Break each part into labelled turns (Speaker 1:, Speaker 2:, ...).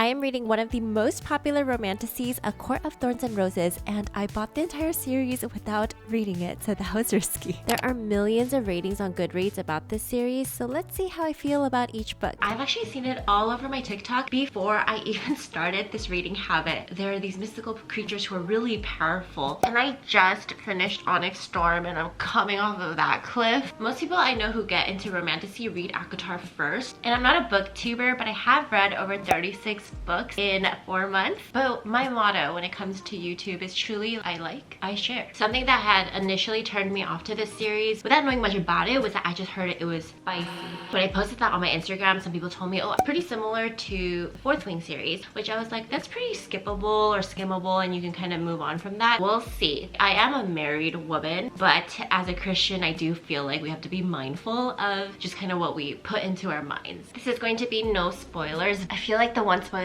Speaker 1: I am reading one of the most popular romantasies, A Court of Thorns and Roses, and I bought the entire series without reading it, so that was risky. There are millions of ratings on Goodreads about this series, so let's see how I feel about each book. I've actually seen it all over my TikTok before I even started this reading habit. There are these mystical creatures who are really powerful, and I just finished Onyx Storm and I'm coming off of that cliff. Most people I know who get into romantasy read ACOTAR first, and I'm not a booktuber, but I have read over 36 books in 4 months. But my motto when it comes to YouTube is truly I like, I share. Something that had initially turned me off to this series without knowing much about it was that I just heard it was spicy. When I posted that on my Instagram, some people told me, oh, pretty similar to Fourth Wing series, which I was like, that's pretty skippable or skimmable and you can kind of move on from that. We'll see. I am a married woman, but as a Christian, I do feel like we have to be mindful of just kind of what we put into our minds. This is going to be no spoilers. I feel like the one spoiler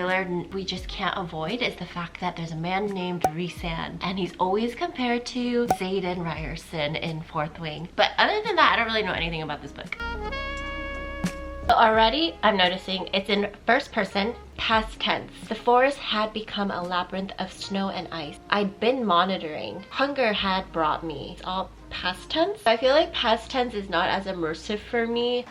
Speaker 1: we just can't avoid is the fact that there's a man named Rhysand, and he's always compared to Xaden Ryerson in Fourth Wing. But other than that, I don't really know anything about this book. So already I'm noticing it's in first person, past tense. The forest had become a labyrinth of snow and ice. I'd been monitoring. Hunger had brought me. It's all past tense. I feel like past tense is not as immersive for me.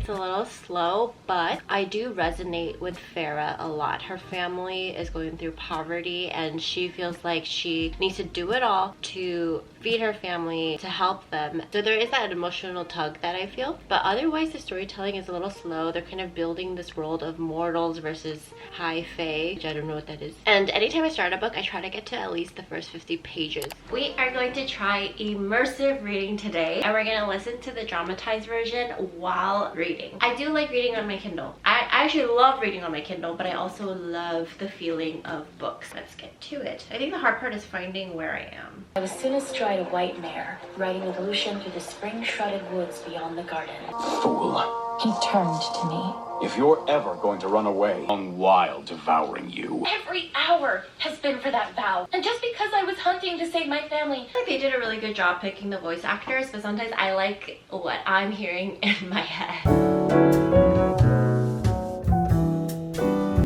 Speaker 1: A little slow, but I do resonate with Farah a lot. Her family is going through poverty and she feels like she needs to do it all to feed her family, to help them. So there is that emotional tug that I feel, but otherwise the storytelling is a little slow. They're kind of building this world of mortals versus high fae, which I don't know what that is. And anytime I start a book, I try to get to at least the first 50 pages. We are going to try immersive reading today, and we're gonna listen to the dramatized version while reading. I do like reading on my Kindle. I actually love reading on my Kindle, but I also love the feeling of books. Let's get to it. I think the hard part is finding where I am.
Speaker 2: I was soon astride a white mare, riding with Lucian through the spring-shrouded woods beyond the garden.
Speaker 3: Fool.
Speaker 2: He turned to me.
Speaker 3: If you're ever going to run away, I'm wild devouring you.
Speaker 2: Every hour has been for that vow. And just because I was hunting to save my family.
Speaker 1: I think they did a really good job picking the voice actors, but sometimes I like what I'm hearing in my head.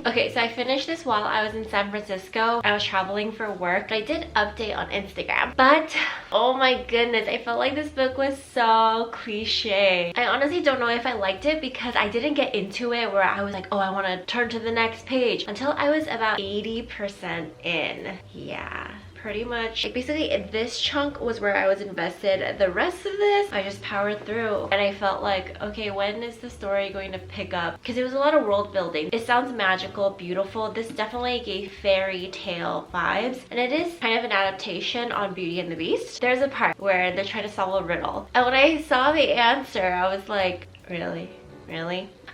Speaker 1: Okay, so I finished this while I was in San Francisco. I was traveling for work. I did update on Instagram, but oh my goodness, I felt like this book was so cliche. I honestly don't know if I liked it because I didn't get into it where I was like, oh, I want to turn to the next page until I was about 80% in. Yeah. Pretty much. Like basically this chunk was where I was invested. The rest of this I just powered through, and I felt like, okay, when is the story going to pick up? Because it was a lot of world building. It sounds magical, beautiful. This definitely gave fairy tale vibes, and it is kind of an adaptation on Beauty and the Beast. There's a part where they're trying to solve a riddle, and when I saw the answer I was like, really?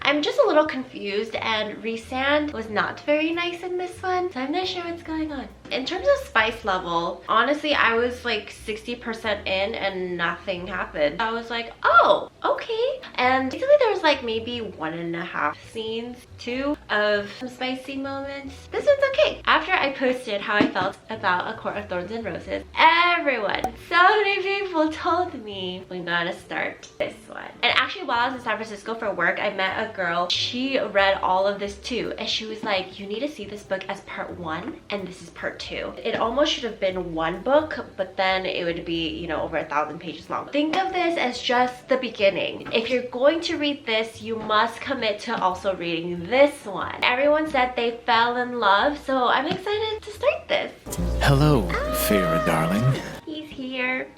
Speaker 1: I'm just a little confused, and Rhysand was not very nice in this one, so I'm not sure what's going on. In terms of spice level, honestly, I was like 60% in and nothing happened. I was like, oh, okay. And basically there was like maybe 1.5 scenes, 2 of some spicy moments. This one's okay. After I posted how I felt about A Court of Thorns and Roses, everyone, so many people told me we gotta start this one. And actually while I was in San Francisco for work, I met a girl. She read all of this too, and she was like, you need to see this book as part 1 and this is part 2. It almost should have been one book, but then it would be, you know, over 1,000 pages long. Think of this as just the beginning. If you're going to read this, you must commit to also reading this one. Everyone said they fell in love, so I'm excited to start this.
Speaker 4: Hello, Farah darling.
Speaker 1: He's here.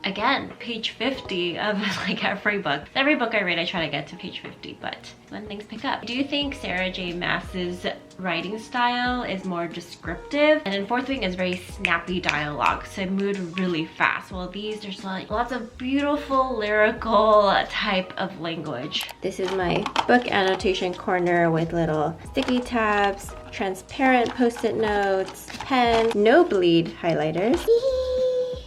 Speaker 1: Again, page 50 of like every book. Every book I read, I try to get to page 50, but when things pick up. Do you think Sarah J. Maas's writing style is more descriptive? And in Fourth Wing is very snappy dialogue, so it moved really fast. Well, these, there's like lots of beautiful lyrical type of language. This is my book annotation corner with little sticky tabs, transparent post-it notes, pen, no bleed highlighters.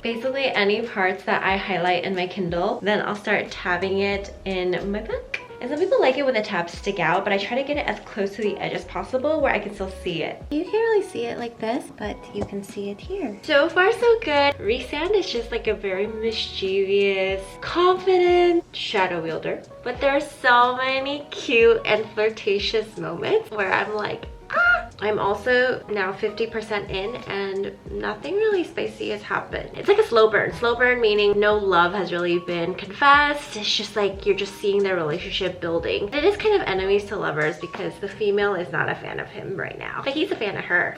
Speaker 1: Basically any parts that I highlight in my Kindle, then I'll start tabbing it in my book. And some people like it when the tabs stick out, but I try to get it as close to the edge as possible where I can still see it. You can't really see it like this, but you can see it here. So far so good. Rhysand is just like a very mischievous, confident shadow wielder. But there are so many cute and flirtatious moments where I'm like, ah! I'm also now 50% in and nothing really spicy has happened. It's like a slow burn. Slow burn meaning no love has really been confessed. It's just like you're just seeing their relationship building. It is kind of enemies to lovers because the female is not a fan of him right now, but he's a fan of her.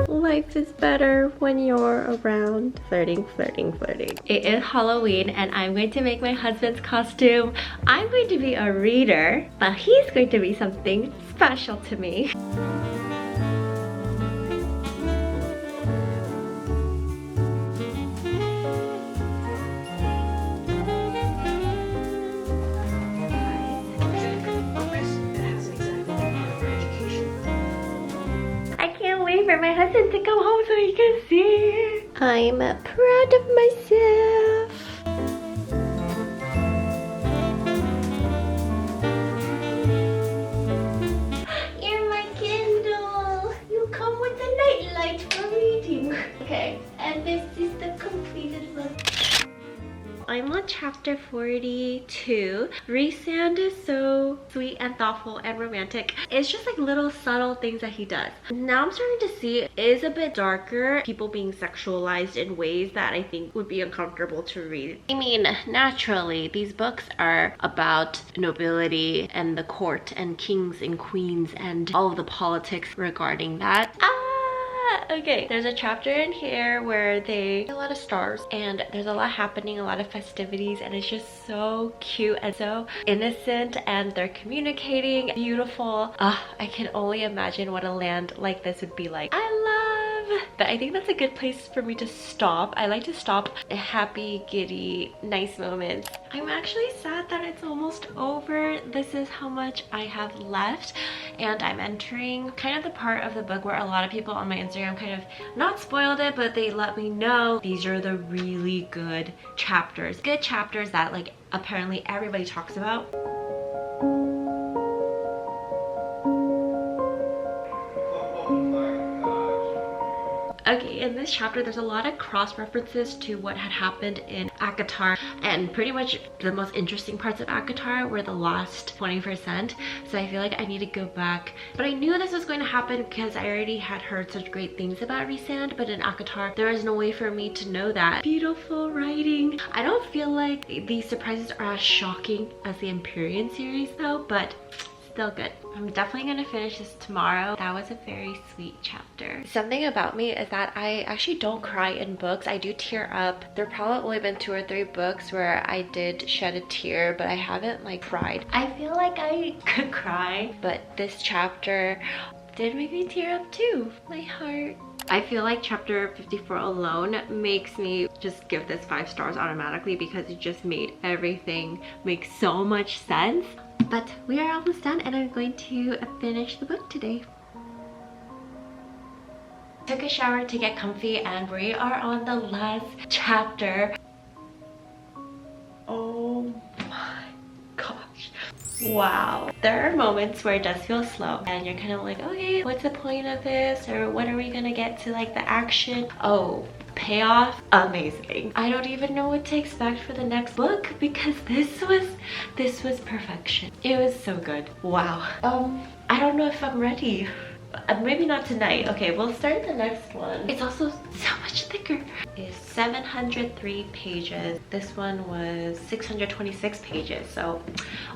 Speaker 1: Life is better when you're around. Flirting, flirting, flirting. It is Halloween and I'm going to make my husband's costume. I'm going to be a reader, but he's going to be something special to me. For my husband to come home so he can see. I'm proud of myself. You're my Kindle. You come with the nightlight for reading. Okay, and this is the completed look. I'm on chapter 42. Rhysand is so sweet and thoughtful and romantic. It's just like little subtle things that he does. Now I'm starting to see it is a bit darker. People being sexualized in ways that I think would be uncomfortable to read. I mean, naturally, these books are about nobility and the court and kings and queens and all of the politics regarding that. Okay, there's a chapter in here where they a lot of stars and there's a lot happening, a lot of festivities, and it's just so cute and so innocent, and they're communicating. Beautiful. I can only imagine what a land like this would be like. But I think that's a good place for me to stop. I like to stop at happy, giddy, nice moments. I'm actually sad that it's almost over. This is how much I have left, and I'm entering kind of the part of the book where a lot of people on my Instagram kind of not spoiled it, but they let me know these are the really good chapters. Good chapters that like apparently everybody talks about. Okay, in this chapter, there's a lot of cross references to what had happened in ACOTAR, and pretty much the most interesting parts of ACOTAR were the last 20%. So I feel like I need to go back. But I knew this was going to happen because I already had heard such great things about Rhysand, but in ACOTAR, there is no way for me to know that. Beautiful writing. I don't feel like these surprises are as shocking as the Empyrean series though, but still good. I'm definitely gonna finish this tomorrow. That was a very sweet chapter. Something about me is that I actually don't cry in books. I do tear up. There probably only been 2 or 3 books where I did shed a tear, but I haven't like cried. I feel like I could cry, but this chapter did make me tear up too. My heart. I feel like chapter 54 alone makes me just give this 5 stars automatically because it just made everything make so much sense. But we are almost done and I'm going to finish the book today. Took a shower to get comfy and we are on the last chapter. Oh my gosh. Wow. There are moments where it does feel slow and you're kind of like, okay, what's the point of this? Or when are we gonna get to like the action? Oh, payoff, amazing. I don't even know what to expect for the next book because this was perfection. It was so good. Wow. I don't know if I'm ready. Maybe not tonight. Okay, we'll start the next one. It's also so much thicker. It's 703 pages. This one was 626 pages. So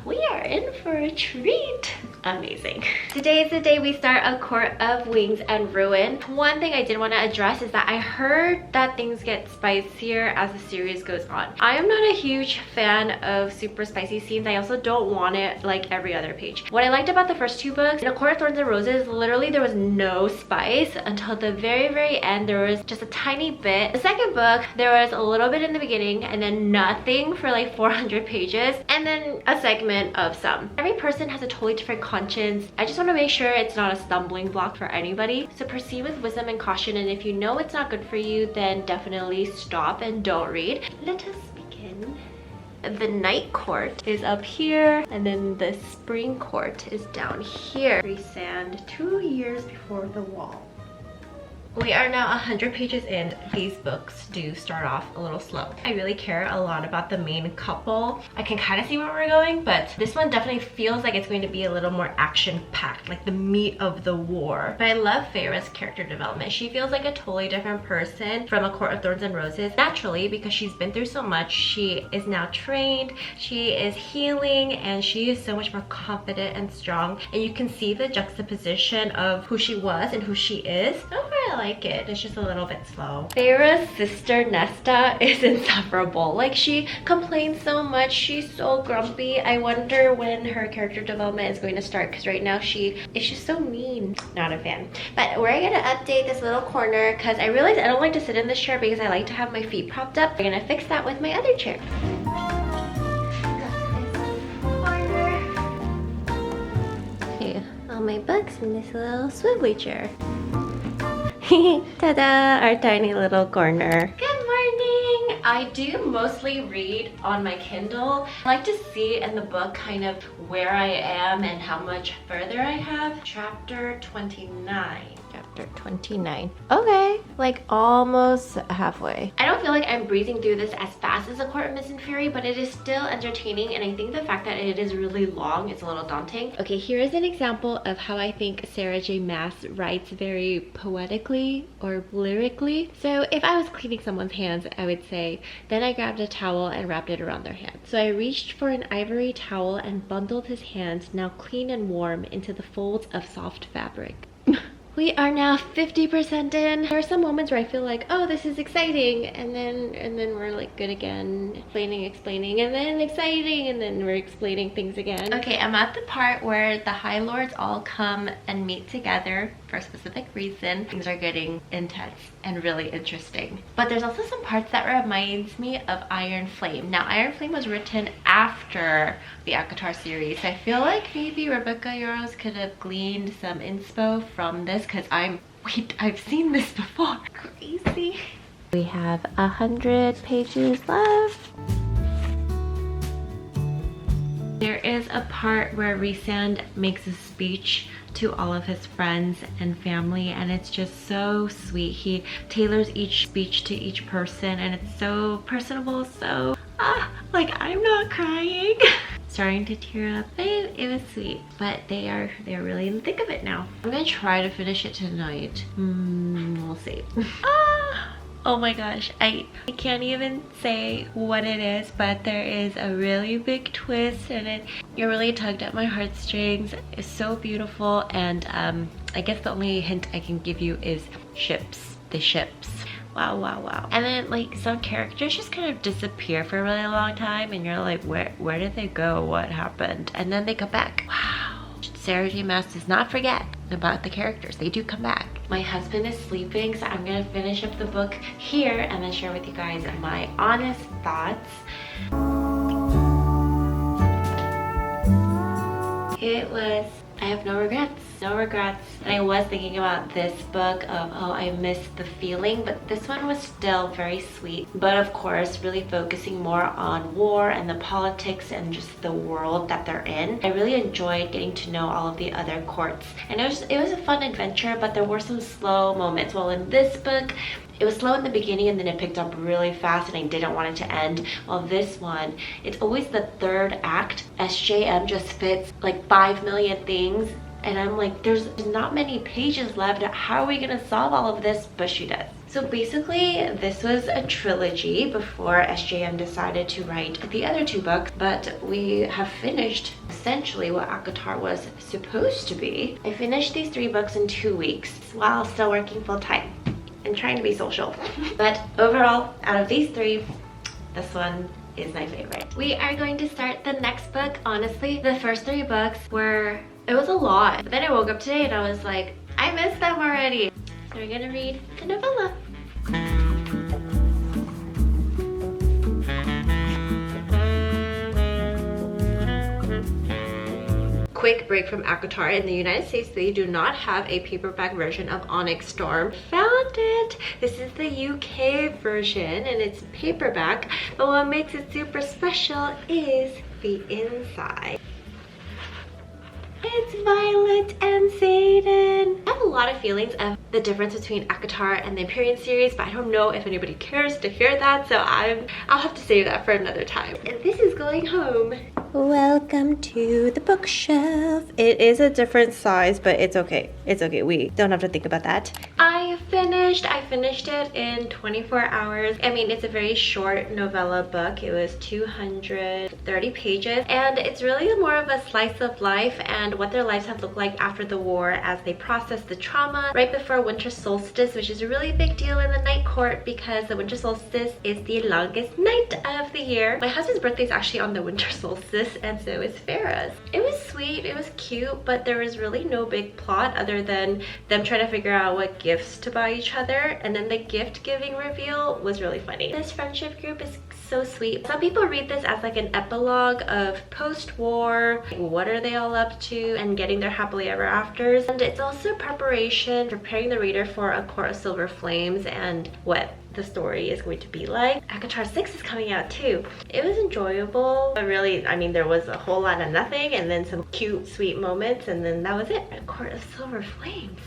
Speaker 1: we are in for a treat. Amazing. Today is the day we start A Court of Wings and Ruin. One thing I did want to address is that I heard that things get spicier as the series goes on. I am not a huge fan of super spicy scenes. I also don't want it like every other page. What I liked about the first 2 books, in A Court of Thorns and Roses, literally there was no spice until the very end. There was just a tiny bit. The second book, there was a little bit in the beginning and then nothing for like 400 pages and then a segment of some. Every person has a totally different conscience. I just want to make sure it's not a stumbling block for anybody. So proceed with wisdom and caution, and if you know it's not good for you, then definitely stop and don't read. Let us begin. The night court is up here and then the spring court is down here. Resand 2 years before the wall. We are now 100 pages in. These books do start off a little slow. I really care a lot about the main couple. I can kind of see where we're going, but this one definitely feels like it's going to be a little more action-packed, like the meat of the war. But I love Feyre's character development. She feels like a totally different person from A Court of Thorns and Roses. Naturally, because she's been through so much, she is now trained, she is healing, and she is so much more confident and strong. And you can see the juxtaposition of who she was and who she is. I like it. It's just a little bit slow. Feyre's sister Nesta is insufferable. Like, she complains so much. She's so grumpy. I wonder when her character development is going to start, because right now she is just so mean. Not a fan. But we're gonna update this little corner because I realized I don't like to sit in this chair because I like to have my feet propped up. We're gonna fix that with my other chair. Okay, all my books in this little swivelly chair. Ta-da! Our tiny little corner. Good morning! I do mostly read on my Kindle. I like to see in the book kind of where I am and how much further I have. Chapter 29. Chapter 29. Okay, like almost halfway. I don't feel like I'm breezing through this as fast as A Court of Mist and Fury, but it is still entertaining, and I think the fact that it is really long is a little daunting. Okay, here is an example of how I think Sarah J Maas writes very poetically or lyrically. So if I was cleaning someone's hands, I would say, then I grabbed a towel and wrapped it around their hand. So I reached for an ivory towel and bundled his hands, now clean and warm, into the folds of soft fabric. We are now 50% in. There are some moments where I feel like, oh, this is exciting, and then we're like good again, explaining, and then exciting, and then we're explaining things again. Okay, I'm at the part where the High Lords all come and meet together for a specific reason. Things are getting intense and really interesting. But there's also some parts that reminds me of Iron Flame. Now, Iron Flame was written after the ACOTAR series. So I feel like maybe Rebecca Yarros could have gleaned some inspo from this, because I've seen this before. Crazy. We have 100 pages left. There is a part where Resand makes a speech to all of his friends and family, and it's just so sweet. He tailors each speech to each person, and it's so personable, so like I'm not crying. Starting to tear up. It was sweet, but they're really in the thick of it now. I'm gonna try to finish it tonight. We'll see. Oh my gosh, I can't even say what it is, but there is a really big twist in it. It really tugged at my heartstrings. It's so beautiful, and I guess the only hint I can give you is ships. The ships. Wow. And then like some characters just kind of disappear for a really long time, and you're like, where did they go? What happened? And then they come back. Wow. Sarah J Maas does not forget about the characters. They do come back. My husband is sleeping, so I'm gonna finish up the book here and then share with you guys my honest thoughts. I have no regrets. And I was thinking about this book of, oh, I missed the feeling, but this one was still very sweet. But of course, really focusing more on war and the politics and just the world that they're in. I really enjoyed getting to know all of the other courts. And it was a fun adventure, but there were some slow moments. Well, in this book, it was slow in the beginning and then it picked up really fast, and I didn't want it to end. While this one, it's always the third act. SJM just fits like 5 million things, and I'm like, there's not many pages left. How are we gonna solve all of this? But she does. So basically, this was a trilogy before SJM decided to write the other 2 books, but we have finished essentially what ACOTAR was supposed to be. I finished these 3 books in 2 weeks while still working full time and trying to be social. But overall, out of these 3, this one is my favorite. We are going to start the next book. Honestly, the first 3 books it was a lot. But then I woke up today and I was like, I missed them already. So we're gonna read the novella. quick break from ACOTAR. In the United States, they do not have a paperback version of Onyx Storm. Found it! This is the UK version and it's paperback, but what makes it super special is the inside. It's Violet and Zayden. I have a lot of feelings of the difference between ACOTAR and the Empyrean series, but I don't know if anybody cares to hear that, so I'll have to save that for another time. And this is going home. Welcome to the bookshelf. It is a different size, but it's okay. It's okay. We don't have to think about that. I finished it in 24 hours. I mean, it's a very short novella book. It was 230 pages, and it's really more of a slice of life and what their lives have looked like after the war as they process the trauma right before winter solstice, which is a really big deal in the night court because the winter solstice is the longest night of the year. My husband's birthday is actually on the winter solstice, and so is Farah's. It was sweet, it was cute, but there was really no big plot other than them trying to figure out what gifts to buy each other, and then the gift giving reveal was really funny. This friendship group is so sweet. Some people read this as like an epilogue of post-war, what are they all up to, and getting their happily ever afters. And it's also preparation, preparing the reader for A Court of Silver Flames and what the story is going to be like. ACOTAR 6 is coming out too. It was enjoyable, but really, I mean, there was a whole lot of nothing and then some cute, sweet moments, and then that was it. A Court of Silver Flames.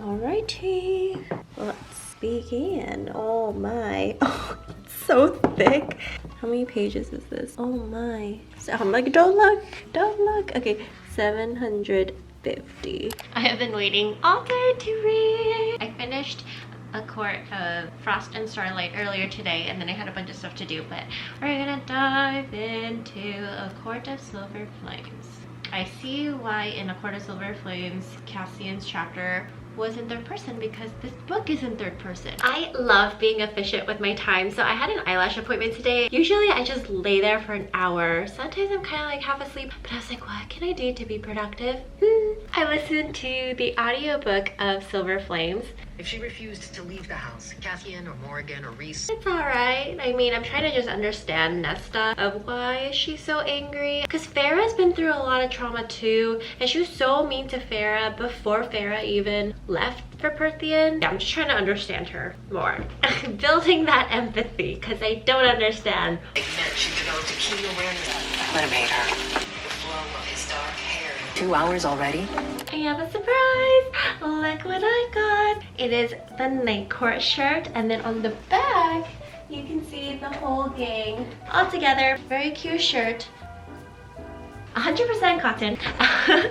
Speaker 1: Alrighty, let's begin. Oh my, oh, it's so thick. How many pages is this? Oh my. So I'm like, don't look. Okay, 750. I have been waiting all day to read. I finished A Court of Frost and Starlight earlier today, and then I had a bunch of stuff to do, but we're gonna dive into A Court of Silver Flames. I see why in A Court of Silver Flames, Cassian's chapter was in third person because this book is in third person. I love being efficient with my time, so I had an eyelash appointment today. Usually I just lay there for an hour. Sometimes I'm kind of like half asleep, but I was like, what can I do to be productive? I listened to the audiobook of Silver Flames.
Speaker 5: If she refused to leave the house, Cassian or Morrigan or Reese...
Speaker 1: It's alright. I mean, I'm trying to just understand Nesta of why she's so angry. Because Farah's been through a lot of trauma too, and she was so mean to Farah before Farah even left for Perthian. Yeah, I'm just trying to understand her more. Building that empathy, because I don't understand.
Speaker 5: It meant she developed a keen awareness. Let him hate her. The flow of his dark hair. 2 hours already?
Speaker 1: I have a surprise! Look what I got! It is the Night Court shirt, and then on the back, you can see the whole gang all together. Very cute shirt. 100% cotton.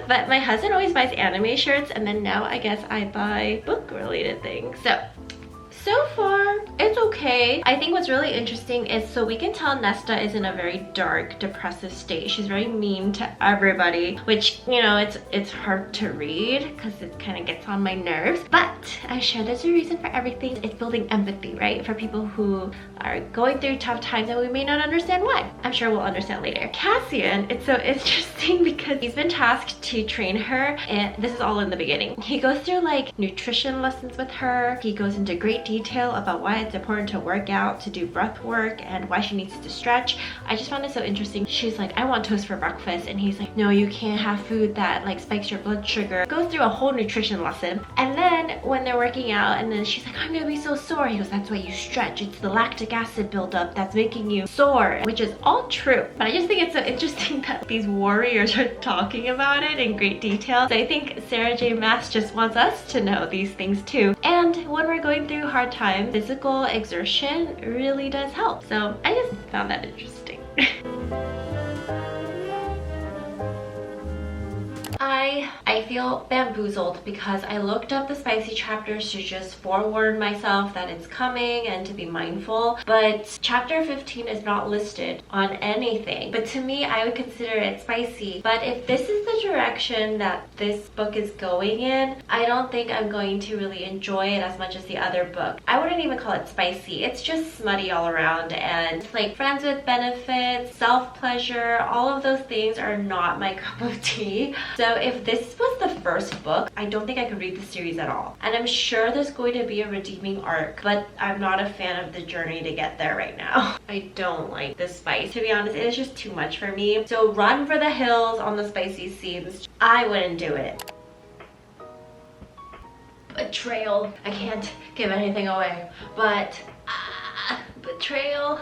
Speaker 1: But my husband always buys anime shirts, and then now I guess I buy book related things. So far, it's okay. I think what's really interesting is, so we can tell Nesta is in a very dark, depressive state. She's very mean to everybody, which, you know, it's hard to read because it kind of gets on my nerves. But I'm sure there's a reason for everything. It's building empathy, right? For people who are going through tough times and we may not understand why. I'm sure we'll understand later. Cassian, it's so interesting because he's been tasked to train her, and this is all in the beginning. He goes through like nutrition lessons with her. He goes into great detail about why it's important to work out, to do breath work, and why she needs to stretch. I just found it so interesting. She's like, I want toast for breakfast, and he's like, no, you can't have food that like spikes your blood sugar. Goes through a whole nutrition lesson, and then when they're working out, and then she's like, I'm gonna be so sore. He goes, that's why you stretch. It's the lactic acid buildup that's making you sore, which is all true. But I just think it's so interesting that these warriors are talking about it in great detail. So I think Sarah J. Maas just wants us to know these things too. And when we're going through hard times, physical exertion really does help. So I just found that interesting. I feel bamboozled because I looked up the spicy chapters to just forewarn myself that it's coming and to be mindful, but chapter 15 is not listed on anything. But to me, I would consider it spicy. But if this is the direction that this book is going in, I don't think I'm going to really enjoy it as much as the other book. I wouldn't even call it spicy. It's just smutty all around, and it's like friends with benefits, self-pleasure, all of those things are not my cup of tea. So if this book was the first book, I don't think I could read the series at all. And I'm sure there's going to be a redeeming arc, but I'm not a fan of the journey to get there right now. I don't like the spice. To be honest, it is just too much for me. So run for the hills on the spicy scenes. I wouldn't do it. Betrayal. I can't give anything away, but betrayal.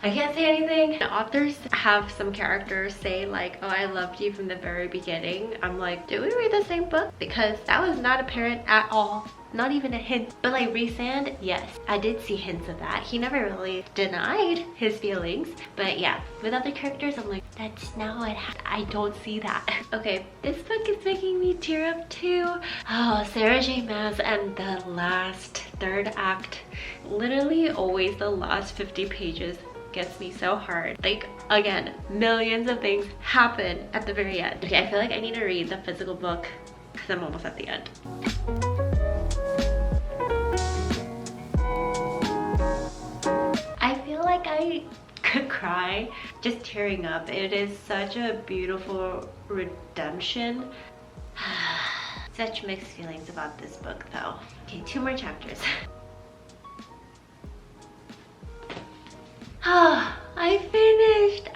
Speaker 1: I can't say anything. The authors have some characters say like, oh, I loved you from the very beginning. I'm like, did we read the same book? Because that was not apparent at all. Not even a hint. But like Rhysand, yes, I did see hints of that. He never really denied his feelings. But yeah, with other characters, I'm like, that's not what I don't see that. Okay, this book is making me tear up too. Oh, Sarah J Maas and the last third act. Literally always the last 50 pages gets me so hard. Like, again, millions of things happen at the very end. Okay, I feel like I need to read the physical book because I'm almost at the end. I feel like I could cry just tearing up. It is such a beautiful redemption. Such mixed feelings about this book though. Okay, 2 more chapters.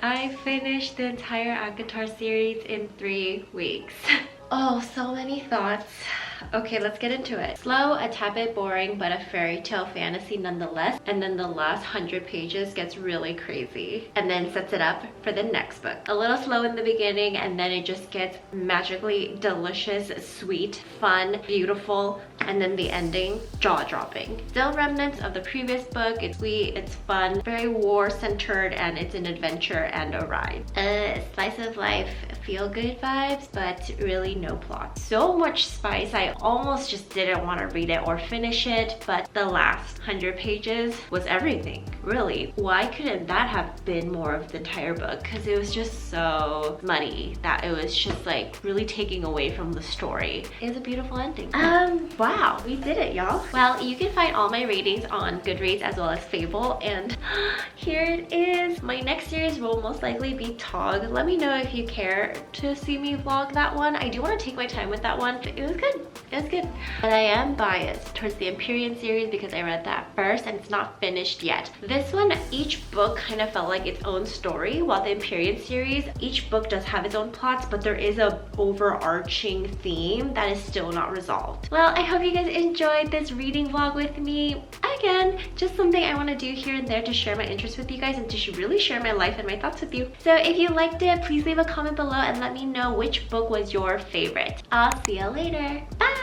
Speaker 1: I finished the entire ACOTAR series in 3 weeks. Oh, so many thoughts. Okay, let's get into it. Slow, a tad bit boring, but a fairy tale fantasy nonetheless. And then the last 100 pages gets really crazy and then sets it up for the next book. A little slow in the beginning and then it just gets magically delicious, sweet, fun, beautiful, and then the ending, jaw-dropping. Still remnants of the previous book. It's sweet, it's fun, very war-centered, and it's an adventure and a ride. Slice of life, feel-good vibes, but really no plot. So much spice, I almost just didn't want to read it or finish it, but the last 100 pages was everything, really. Why couldn't that have been more of the entire book? Because it was just so muddy that it was just like really taking away from the story. It was a beautiful ending. Wow, we did it, y'all. Well, you can find all my ratings on Goodreads as well as Fable, and here it is. My next series will most likely be Tog. Let me know if you care to see me vlog that one. I do want to take my time with that one, but it was good. It was good. But I am biased towards the Empyrean series because I read that first and it's not finished yet. This one, each book kind of felt like its own story, while the Empyrean series, each book does have its own plots, but there is a overarching theme that is still not resolved. Well, I hope you guys enjoyed this reading vlog with me. Again, just something I want to do here and there to share my interest with you guys and to really share my life and my thoughts with you. So if you liked it, please leave a comment below and let me know which book was your favorite. I'll see you later. Bye!